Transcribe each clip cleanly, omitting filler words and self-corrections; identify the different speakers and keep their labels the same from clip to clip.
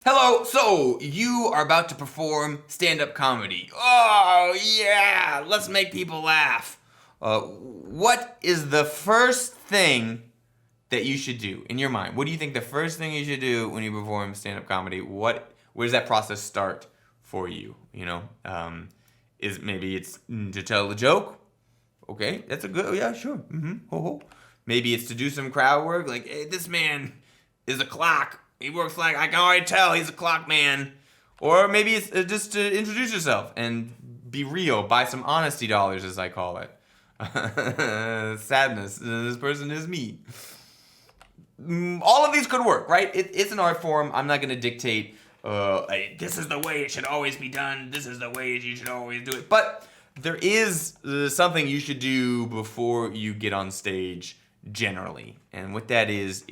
Speaker 1: Hello, so you are about to perform stand-up comedy. Oh, yeah, let's make people laugh. What is the first thing that you should do in your mind? What do you think the first thing you should do when you perform stand-up comedy? Where does that process start for you? Is maybe it's to tell a joke? Okay, that's a good, yeah, sure. Ho ho. Maybe it's to do some crowd work, like, hey, this man is a clock. He works like, I can already tell he's a clock man. Or maybe it's just to introduce yourself and be real, buy some honesty dollars, as I call it. Sadness, this person is me. All of these could work, right? It's an art form. I'm not going to dictate, this is the way it should always be done. This is the way you should always do it. But there is something you should do before you get on stage generally. And what that is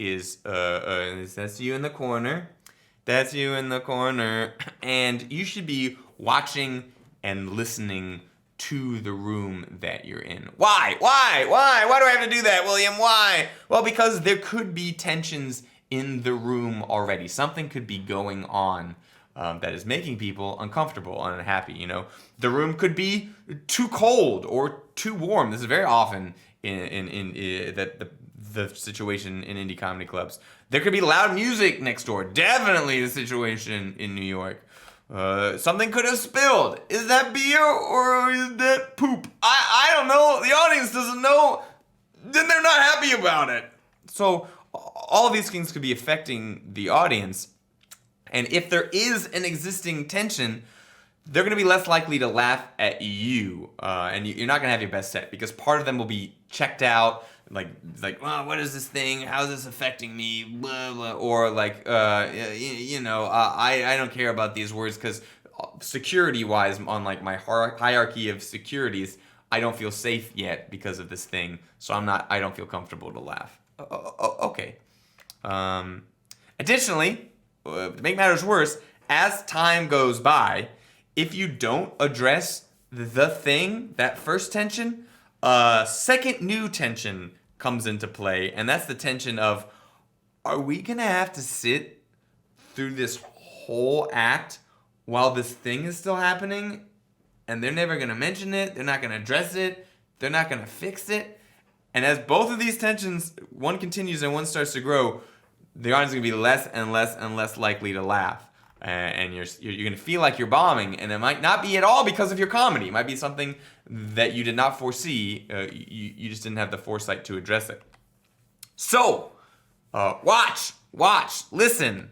Speaker 1: that's you in the corner. That's you in the corner. And you should be watching and listening to the room that you're in. Why? Why do I have to do that, William? Why? Well, because there could be tensions in the room already. Something could be going on that is making people uncomfortable and unhappy. The room could be too cold or too warm. This is very often in the situation in indie comedy clubs. There could be loud music next door. Definitely the situation in New York. Something could have spilled. Is that beer or is that poop? I don't know. The audience doesn't know. Then they're not happy about it. So all of these things could be affecting the audience. And if there is an existing tension, they're going to be less likely to laugh at you. And you're not going to have your best set because part of them will be checked out. Like, oh, what is this thing? How is this affecting me? Blah, blah. Or like, I don't care about these words because security-wise, on like my hierarchy of securities, I don't feel safe yet because of this thing. So I don't feel comfortable to laugh. Okay. Additionally, to make matters worse, as time goes by, if you don't address the thing, that first tension, second new tension comes into play, and that's the tension of, are we gonna have to sit through this whole act while this thing is still happening, and they're never gonna mention it, they're not gonna address it, they're not gonna fix it, and as both of these tensions, one continues and one starts to grow, the audience is gonna be less and less and less likely to laugh. And you're going to feel like you're bombing, and it might not be at all because of your comedy. It might be something that you did not foresee. You just didn't have the foresight to address it. So, watch, listen.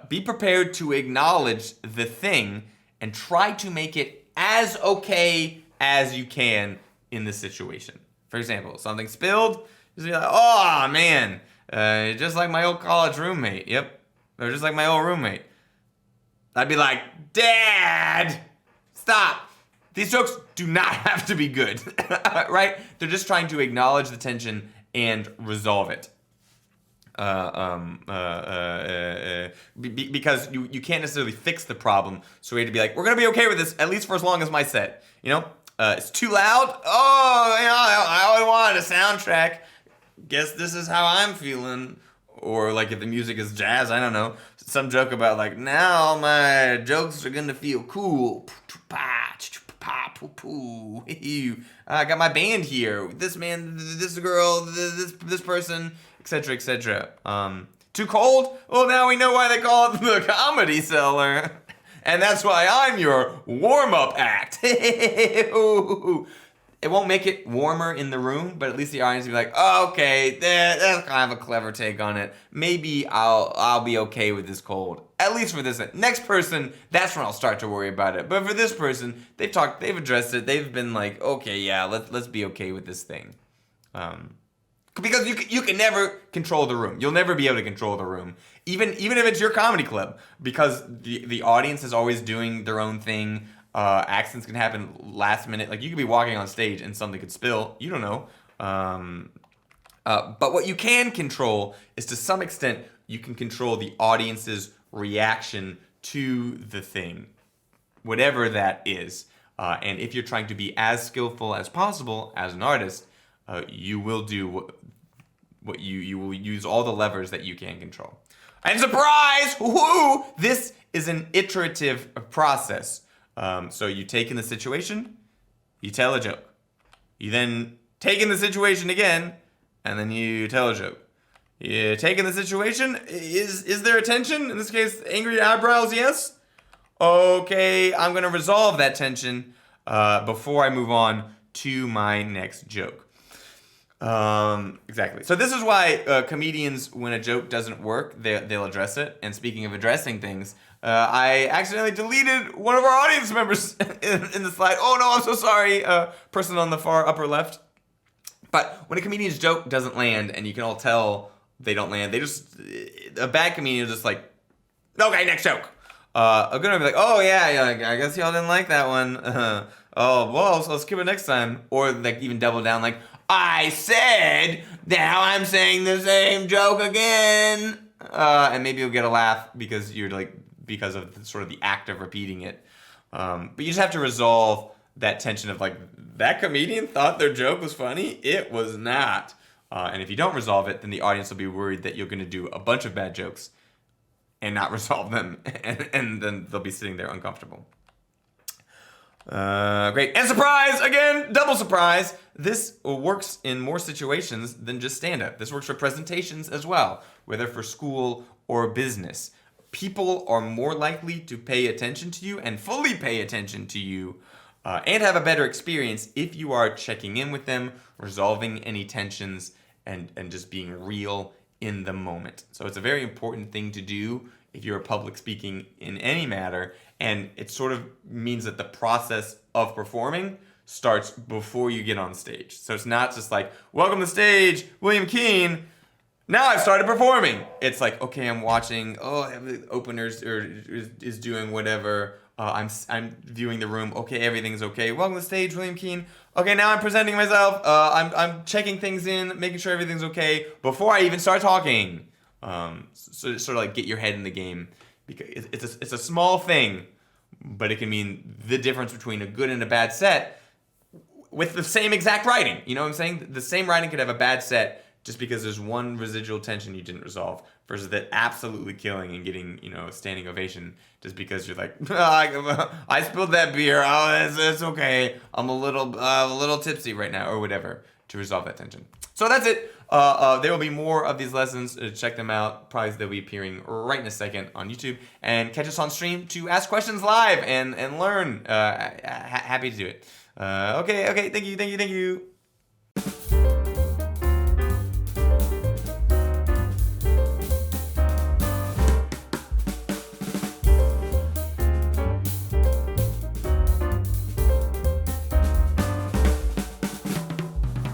Speaker 1: Be prepared to acknowledge the thing and try to make it as okay as you can in the situation. For example, something spilled, just be like, oh man, just like my old college roommate. Yep, or just like my old roommate. I'd be like, Dad, stop. These jokes do not have to be good, right? They're just trying to acknowledge the tension and resolve it. Because you can't necessarily fix the problem, so we have to be like, we're gonna be okay with this at least for as long as my set. It's too loud. Oh, I always wanted a soundtrack. Guess this is how I'm feeling. Or like if the music is jazz, I don't know. Some joke about like, now my jokes are gonna feel cool. I got my band here. This man, this girl, this person, etc., etc. Too cold? Well, now we know why they call it the comedy cellar. And that's why I'm your warm-up act. It won't make it warmer in the room, but at least the audience will be like, oh, okay, that's kind of a clever take on it. Maybe I'll be okay with this cold. At least for this next person, that's when I'll start to worry about it. But for this person, they've addressed it. They've been like, okay, yeah, let's be okay with this thing. Because you can never control the room. You'll never be able to control the room, even if it's your comedy club, because the audience is always doing their own thing. Accidents can happen last minute. Like you could be walking on stage and something could spill. You don't know. But what you can control is, to some extent, you can control the audience's reaction to the thing, whatever that is. And if you're trying to be as skillful as possible as an artist, you will do what you will use all the levers that you can control. And surprise, woo! This is an iterative process. So you take in the situation, you tell a joke. You then take in the situation again, and then you tell a joke. You take in the situation, is there a tension? In this case, angry eyebrows, yes? Okay, I'm going to resolve that tension before I move on to my next joke. Exactly. So this is why comedians, when a joke doesn't work, they'll address it. And speaking of addressing things, I accidentally deleted one of our audience members in the slide. Oh no, I'm so sorry. Person on the far upper left. But when a comedian's joke doesn't land, and you can all tell they don't land, a bad comedian is just like, okay, next joke. A good one will be like, oh yeah, I guess y'all didn't like that one. Oh, well, so let's skip it next time. Or like even double down like, I said, now I'm saying the same joke again. And maybe you'll get a laugh because of sort of the act of repeating it. But you just have to resolve that tension of like, that comedian thought their joke was funny. It was not. And if you don't resolve it, then the audience will be worried that you're going to do a bunch of bad jokes and not resolve them. And then they'll be sitting there uncomfortable. Great. And surprise! Again, double surprise! This works in more situations than just stand-up. This works for presentations as well, whether for school or business. People are more likely to pay attention to you and fully pay attention to you and have a better experience if you are checking in with them, resolving any tensions, and just being real in the moment. So it's a very important thing to do if you're public speaking in any matter, and it sort of means that the process of performing starts before you get on stage. So it's not just like, welcome to stage, William Keane, now I've started performing. It's like, okay, I'm watching, the openers is doing whatever, I'm viewing the room, okay, everything's okay, welcome to stage, William Keane, okay, now I'm presenting myself, I'm checking things in, making sure everything's okay, before I even start talking. So sort of like get your head in the game, because it's a small thing, but it can mean the difference between a good and a bad set with the same exact writing. You know what I'm saying? The same writing could have a bad set just because there's one residual tension you didn't resolve, versus that absolutely killing and getting, a standing ovation just because you're like, I spilled that beer. Oh, it's okay. I'm a little tipsy right now, or whatever, to resolve that tension. So that's it. There will be more of these lessons. Check them out. Probably they'll be appearing right in a second on YouTube. And catch us on stream to ask questions live and learn. Happy to do it. Okay. Thank you.